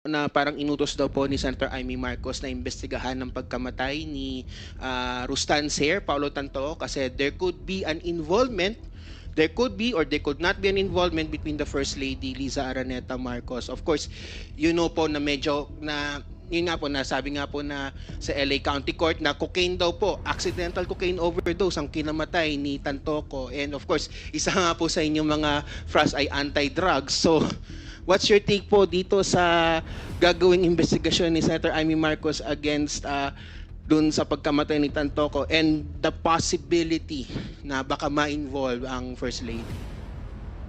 na parang inutos daw po ni Senator Amy Marcos na imbestigahan ng pagkamatay ni Rustan Ser, Paulo Tanto, kasi there could be an involvement, there could be or there could not be an involvement between the First Lady Liza Araneta Marcos. Of course, you know po na medyo na yun nga po, nasabi nga po na sa LA County Court na cocaine daw po, accidental cocaine overdose ang kinamatay ni Tantoco. And of course, isa nga po sa inyong mga FRAS ay anti-drugs. So, what's your take po dito sa gagawing investigasyon ni Senator Amy Marcos against dun sa pagkamatay ni Tantoco and the possibility na baka ma-involve ang First Lady?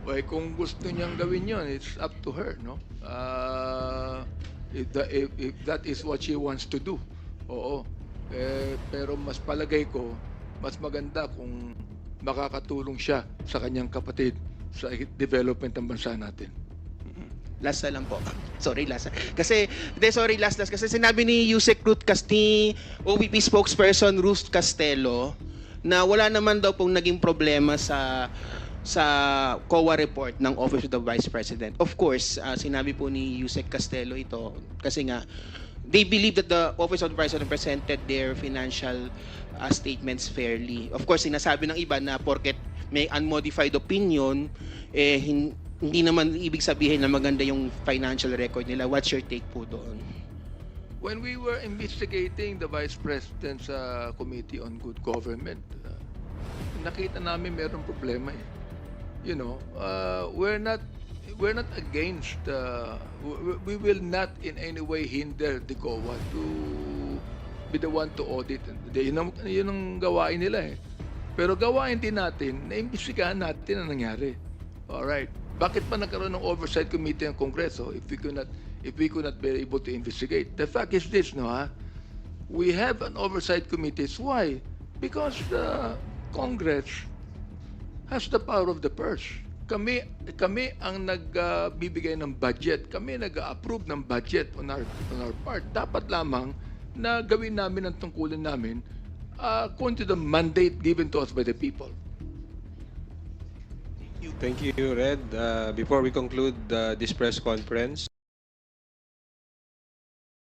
Well, kung gusto niyang gawin yon, it's up to her, no? If that is what she wants to do, oo. Pero mas palagay ko, mas maganda kung makakatulong siya sa kanyang kapatid sa development ng bansa natin. Last na lang po. Sorry, last. Kasi kasi sinabi ni Yusek Ruth Casti, OVP spokesperson Ruth Castelo, na wala naman daw pong naging problema sa COA report ng Office of the Vice President. Of course, sinabi po ni Yusek Castelo ito kasi nga they believe that the Office of the Vice President presented their financial statements fairly. Of course, sinasabi ng iba na porket may unmodified opinion, hindi naman ibig sabihin na maganda yung financial record nila. What's your take po doon? When we were investigating the Vice President's Committee on Good Government, nakita namin mayroong problema eh. You know, we're not against, we will not in any way hinder the COA to be the one to audit. Yun ang gawain nila eh. Pero gawain din natin, naimbestigahan natin ang nangyari. Alright. Bakit pa nagkaroon ng oversight committee ng Kongreso if we could not be able to investigate? The fact is this, no, ha? We have an oversight committee. Why? Because the Congress has the power of the purse. Kami ang nagbibigay ng budget. Kami nag-approve ng budget on our part. Dapat lamang na gawin namin ang tungkulin namin according to the mandate given to us by the people. Thank you, Red. Before we conclude this press conference,